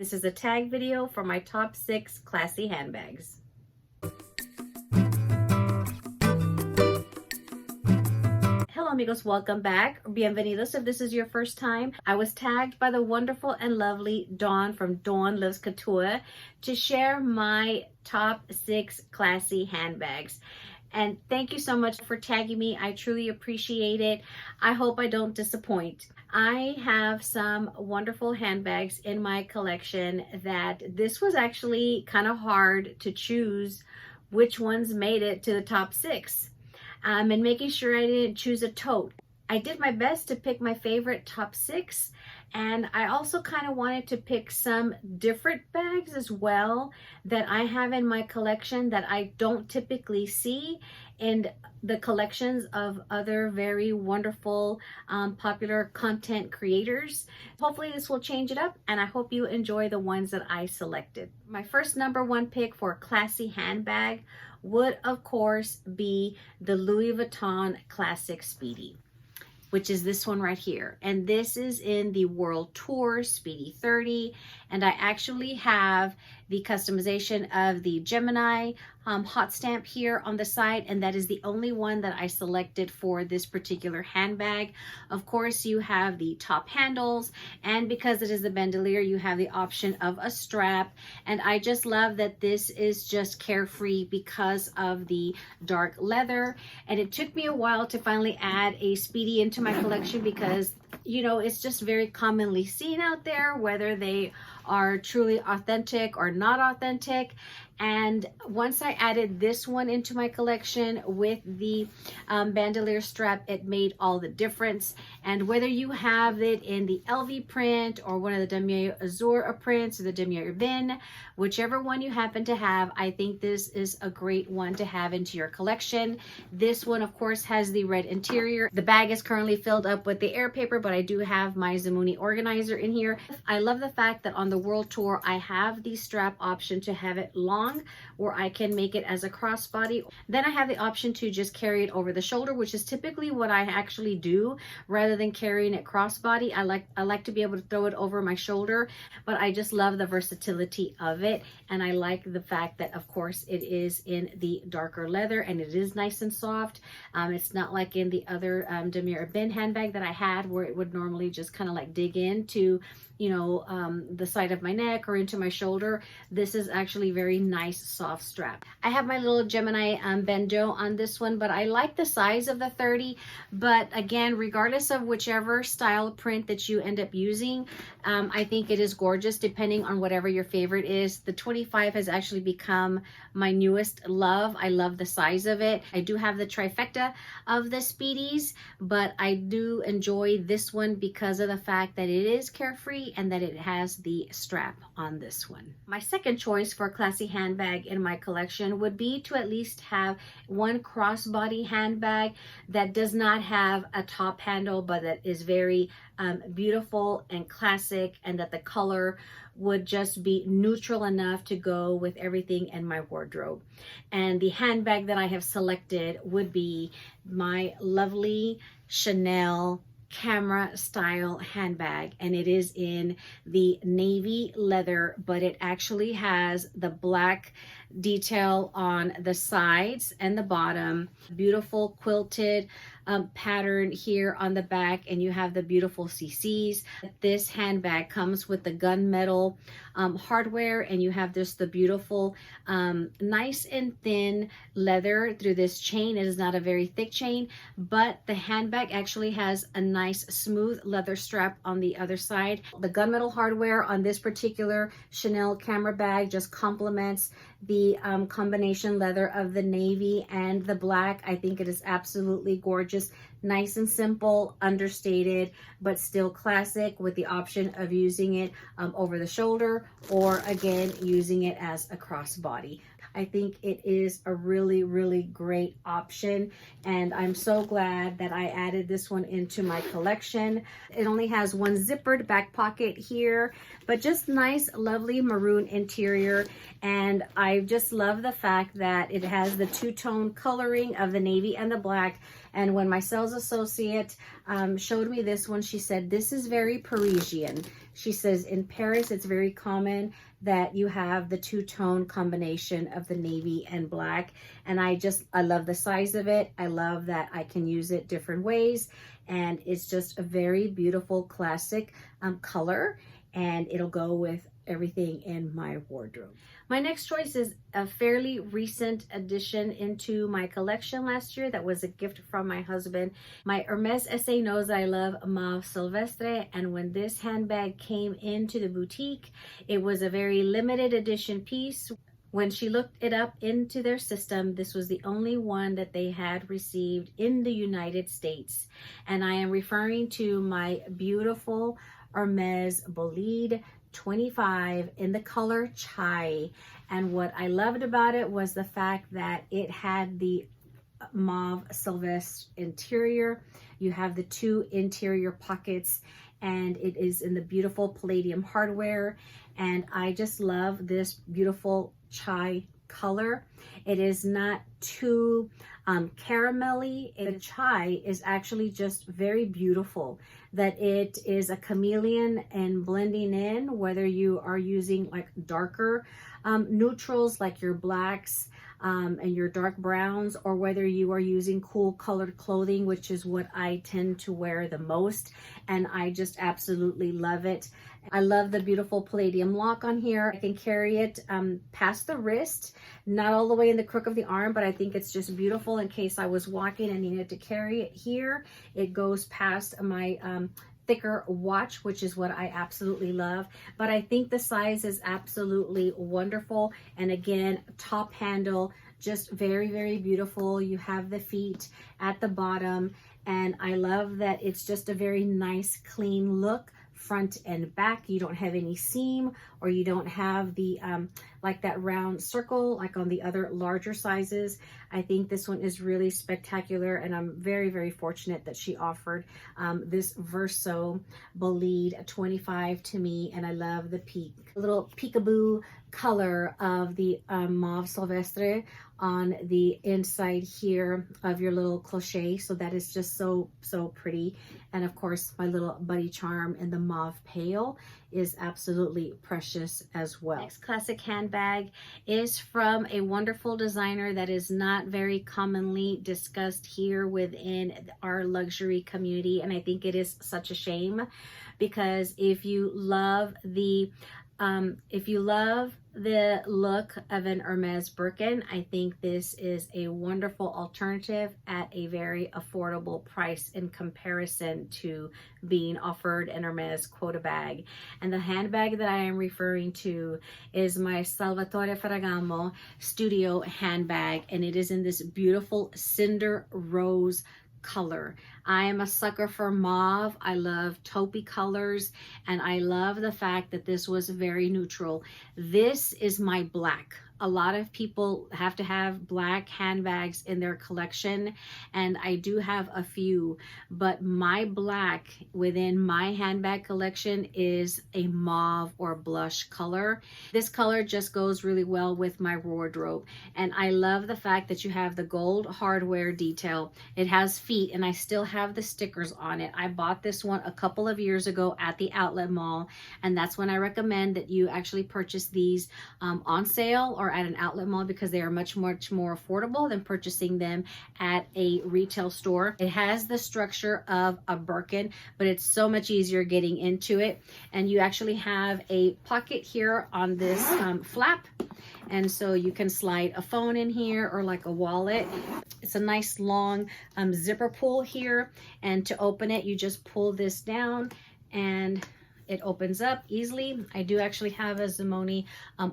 This is a tag video for my top 6 classy handbags. Hello amigos, welcome back. Bienvenidos if this is your first time. I was tagged by the wonderful and lovely Dawn from Dawn Lives Couture to share my top 6 classy handbags. And thank you so much for tagging me. I truly appreciate it. I hope I don't disappoint. I have some wonderful handbags in my collection that this was actually kind of hard to choose which ones made it to the top 6. And making sure I didn't choose a tote. I did my best to pick my favorite top 6, and I also kind of wanted to pick some different bags as well that I have in my collection that I don't typically see in the collections of other very wonderful popular content creators. Hopefully this will change it up, and I hope you enjoy the ones that I selected. My first #1 pick for a classy handbag would of course be the Louis Vuitton Classic Speedy, which is this one right here. And this is in the World Tour Speedy 30. And I actually have the customization of the Gemini hot stamp here on the side, and that is the only one that I selected for this particular handbag. Of course, you have the top handles, and because it is the bandolier, you have the option of a strap. And I just love that this is just carefree because of the dark leather. And it took me a while to finally add a Speedy into my collection because, you know, it's just very commonly seen out there, whether they are truly authentic or not authentic. And once I added this one into my collection with the bandolier strap, it made all the difference. And whether you have it in the LV print or one of the Damier Azur prints or the Damier Urbaine, whichever one you happen to have, I think this is a great one to have into your collection. This one, of course, has the red interior. The bag is currently filled up with the air paper, but I do have my Zamuni organizer in here. I love the fact that on the World Tour, I have the strap option to have it long, where I can make it as a crossbody. Then I have the option to just carry it over the shoulder, which is typically what I actually do rather than carrying it crossbody. I like to be able to throw it over my shoulder, but I just love the versatility of it. And I like the fact that, of course, it is in the darker leather and it is nice and soft. It's not like in the other Damier Urbaine handbag that I had, where it would normally just kind of like dig into, you know, the side of my neck or into my shoulder. This is actually very nice soft strap. I have my little Gemini bandeau on this one, but I like the size of the 30. But again, regardless of whichever style print that you end up using, I think it is gorgeous depending on whatever your favorite is. The 25 has actually become my newest love. I love the size of it. I do have the trifecta of the Speedies, but I do enjoy this one because of the fact that it is carefree and that it has the strap on this one. My second choice for a classy handbag in my collection would be to at least have one crossbody handbag that does not have a top handle, but that is very beautiful and classic, and that the color would just be neutral enough to go with everything in my wardrobe. And the handbag that I have selected would be my lovely Chanel camera style handbag, and it is in the navy leather, but it actually has the black detail on the sides and the bottom, beautiful quilted pattern here on the back, and you have the beautiful CCs. This handbag comes with the gunmetal hardware, and you have this the beautiful nice and thin leather through this chain. It is not a very thick chain, but the handbag actually has a nice smooth leather strap on the other side. The gunmetal hardware on this particular Chanel camera bag just complements the combination leather of the navy and the black. I think it is absolutely gorgeous. Nice and simple, understated, but still classic, with the option of using it over the shoulder or again using it as a crossbody. I think it is a really, really great option, and I'm so glad that I added this one into my collection. It only has one zippered back pocket here, but just nice, lovely maroon interior, and I just love the fact that it has the two-tone coloring of the navy and the black. And when my sales associate showed me this one, she said, "This is very Parisian." She says in Paris, it's very common that you have the two-tone combination of the navy and black. And I love the size of it. I love that I can use it different ways. And it's just a very beautiful classic color. And it'll go with everything in my wardrobe. My next choice is a fairly recent addition into my collection last year. That was a gift from my husband. My Hermes SA knows I love Mauve Silvestre, and when this handbag came into the boutique, it was a very limited edition piece. When she looked it up into their system, this was the only one that they had received in the United States. And I am referring to my beautiful Hermes Bolide 25 in the color Chai. And what I loved about it was the fact that it had the Mauve Silvestre interior. You have the two interior pockets, and it is in the beautiful palladium hardware. And I just love this beautiful Chai color. It is not too caramelly. The Chai is actually just very beautiful, that it is a chameleon and blending in, whether you are using like darker neutrals like your blacks and your dark browns, or whether you are using cool colored clothing, which is what I tend to wear the most. And I just absolutely love it. I love the beautiful palladium lock on here. I can carry it past the wrist, not all the way in the crook of the arm, but I think it's just beautiful in case I was walking and needed to carry it here. It goes past my thicker watch, which is what I absolutely love. But I think the size is absolutely wonderful. And again, top handle, just very, very beautiful. You have the feet at the bottom, and I love that it's just a very nice, clean look. Front and back, you don't have any seam, or you don't have the like that round circle like on the other larger sizes. I think this one is really spectacular, and I'm very, very fortunate that she offered this Verso Bolide 25 to me. And I love the little peekaboo color of the Mauve Silvestre on the inside here of your little cloche. So that is just so pretty. And of course, my little buddy charm in the mauve pale is absolutely precious as well. Next classic handbag is from a wonderful designer that is not very commonly discussed here within our luxury community. And I think it is such a shame, because if you love the look of an Hermes Birkin, I think this is a wonderful alternative at a very affordable price in comparison to being offered an Hermes quota bag. And the handbag that I am referring to is my Salvatore Ferragamo Studio handbag, and it is in this beautiful cinder rose color. I am a sucker for mauve. I love taupey colors, and I love the fact that this was very neutral. This is my black. A lot of people have to have black handbags in their collection, and I do have a few, but my black within my handbag collection is a mauve or blush color. This color just goes really well with my wardrobe, and I love the fact that you have the gold hardware detail. It has feet, and I still have the stickers on it. I bought this one a couple of years ago at the outlet mall, and that's when I recommend that you actually purchase these on sale or at an outlet mall, because they are much more affordable than purchasing them at a retail store. It has the structure of a Birkin, but it's so much easier getting into it. And you actually have a pocket here on this flap, and so you can slide a phone in here or like a wallet. It's a nice long zipper pull here, and to open it you just pull this down and it opens up easily. I do actually have a Zimone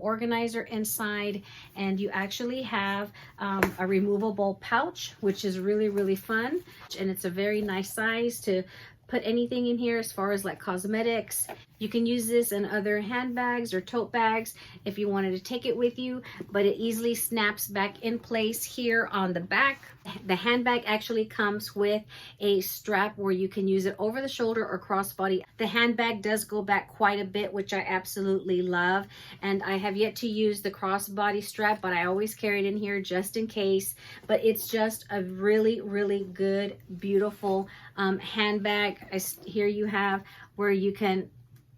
organizer inside, and you actually have a removable pouch, which is really fun. And it's a very nice size to put anything in here as far as like cosmetics. You can use this in other handbags or tote bags if you wanted to take it with you, but it easily snaps back in place here on the back. The handbag actually comes with a strap where you can use it over the shoulder or crossbody. The handbag does go back quite a bit, which I absolutely love. And I have yet to use the crossbody strap, but I always carry it in here just in case. But it's just a really good, beautiful handbag. Here you have where you can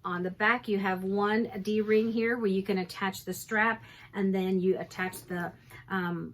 On the back, you have one D-ring here where you can attach the strap, and then you attach the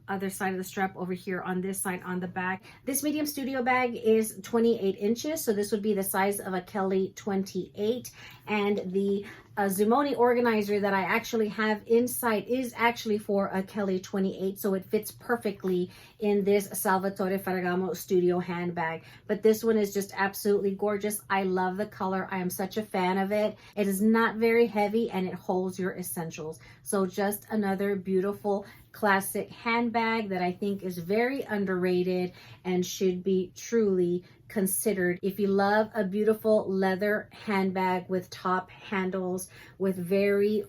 other side of the strap over here on this side on the back. This medium studio bag is 28 inches, so this would be the size of a Kelly 28, and the Zumoni organizer that I actually have inside is actually for a Kelly 28, so it fits perfectly in this Salvatore Ferragamo studio handbag. But this one is just absolutely gorgeous. I love the color. I am such a fan of it. It is not very heavy and it holds your essentials. So just another beautiful classic handbag that I think is very underrated and should be truly considered. If you love a beautiful leather handbag with top handles, with very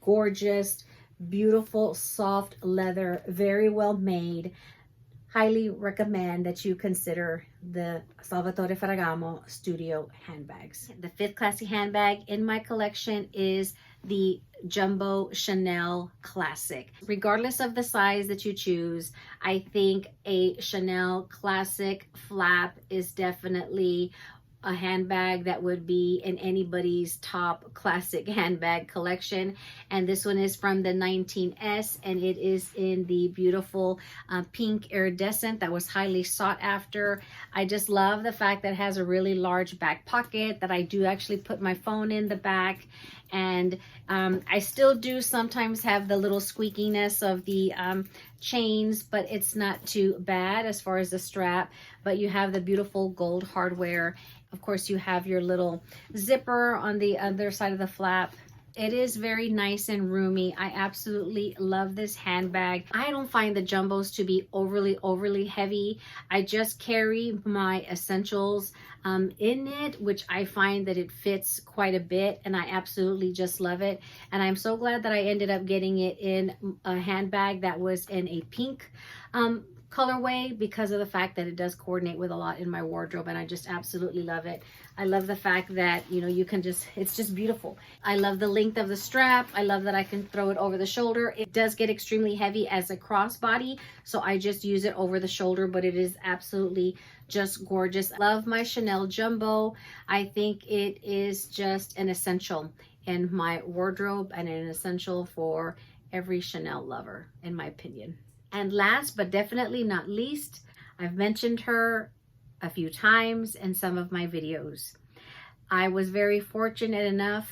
gorgeous, beautiful, soft leather, very well made, highly recommend that you consider the Salvatore Ferragamo studio handbags. The fifth classy handbag in my collection is the Jumbo Chanel Classic. Regardless of the size that you choose, I think a Chanel Classic flap is definitely a handbag that would be in anybody's top classic handbag collection. And this one is from the 19S, and it is in the beautiful pink iridescent that was highly sought after. I just love the fact that it has a really large back pocket, that I do actually put my phone in the back. And I still do sometimes have the little squeakiness of the chains, but it's not too bad as far as the strap. But you have the beautiful gold hardware. Of course, you have your little zipper on the other side of the flap. It is very nice and roomy. I absolutely love this handbag. I don't find the jumbos to be overly heavy. I just carry my essentials in it, which I find that it fits quite a bit, and I absolutely just love it. And I'm so glad that I ended up getting it in a handbag that was in a pink colorway, because of the fact that it does coordinate with a lot in my wardrobe, and I just absolutely love it. I love the fact that, you know, you can just, it's just beautiful. I love the length of the strap. I love that I can throw it over the shoulder. It does get extremely heavy as a crossbody, so I just use it over the shoulder, but it is absolutely just gorgeous. I love my Chanel Jumbo. I think it is just an essential in my wardrobe and an essential for every Chanel lover, in my opinion. And last but definitely not least, I've mentioned her a few times in some of my videos. I was very fortunate enough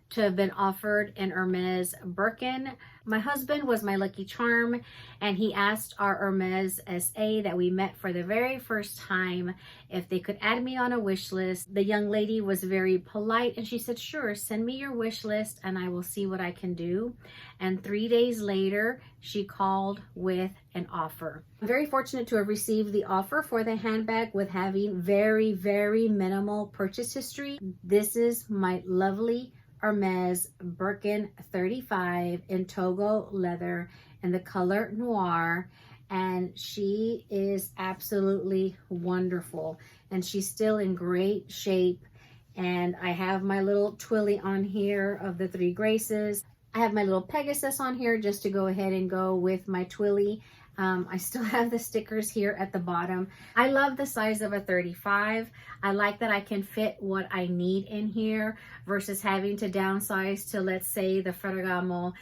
to have been offered an Hermes Birkin. My husband was my lucky charm, and he asked our Hermes SA that we met for the very first time if they could add me on a wish list. The young lady was very polite, and she said, sure, send me your wish list and I will see what I can do. And 3 days later, she called with an offer. I'm very fortunate to have received the offer for the handbag with having very minimal purchase history. This is my lovely Hermes Birkin 35 in Togo leather in the color noir, and she is absolutely wonderful, and she's still in great shape. And I have my little twilly on here of the 3 graces. I have my little Pegasus on here just to go ahead and go with my twilly. I still have the stickers here at the bottom. I love the size of a 35. I like that I can fit what I need in here versus having to downsize to, let's say, the Ferragamo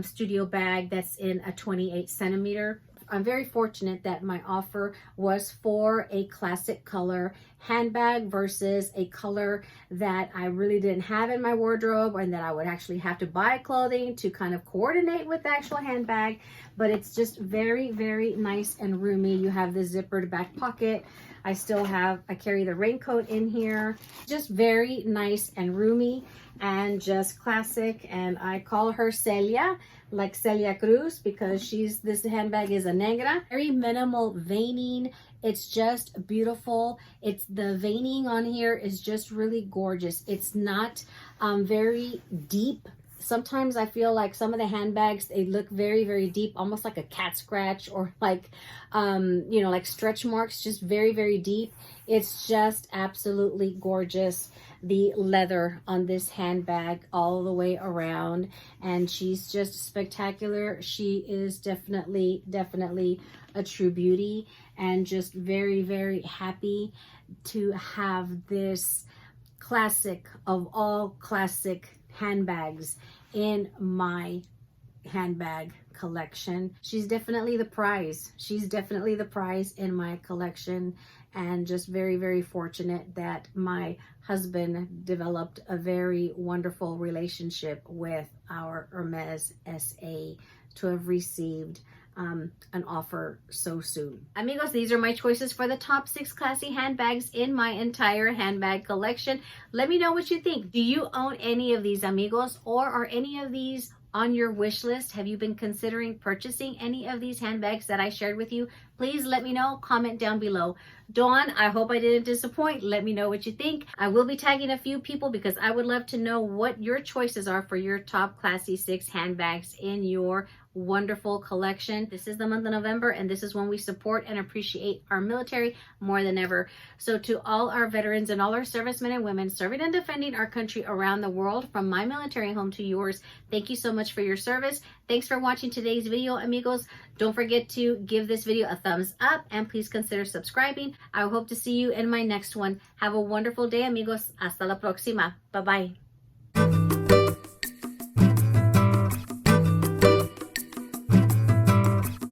studio bag that's in a 28 centimeter. I'm very fortunate that my offer was for a classic color handbag versus a color that I really didn't have in my wardrobe, and that I would actually have to buy clothing to kind of coordinate with the actual handbag. But it's just very nice and roomy. You have the zippered back pocket. I carry the raincoat in here. Just very nice and roomy and just classic. And I call her Celia, like Celia Cruz, because this handbag is a negra. Very minimal veining. It's just beautiful. The veining on here is just really gorgeous. It's not very deep. Sometimes I feel like some of the handbags, they look very deep, almost like a cat scratch, or like, you know, like stretch marks, just very deep. It's just absolutely gorgeous. The leather on this handbag all the way around, and she's just spectacular. She is definitely a true beauty, and just very happy to have this classic of all classic handbags in my handbag collection. She's definitely the prize. She's definitely the prize in my collection, and just very, very fortunate that my husband developed a very wonderful relationship with our Hermes SA to have received an offer so soon. Amigos, these are my choices for the top 6 classy handbags in my entire handbag collection. Let me know what you think. Do you own any of these, amigos, or are any of these on your wish list? Have you been considering purchasing any of these handbags that I shared with you? Please let me know. Comment down below. Dawn, I hope I didn't disappoint. Let me know what you think. I will be tagging a few people because I would love to know what your choices are for your top classy 6 handbags in your wonderful collection. This is the month of November, and this is when we support and appreciate our military more than ever. So to all our veterans and all our servicemen and women serving and defending our country around the world, from my military home to yours, thank you so much for your service. Thanks for watching today's video, amigos. Don't forget to give this video a thumbs up, and please consider subscribing. I hope to see you in my next one. Have a wonderful day, amigos. Hasta la próxima. Bye-bye.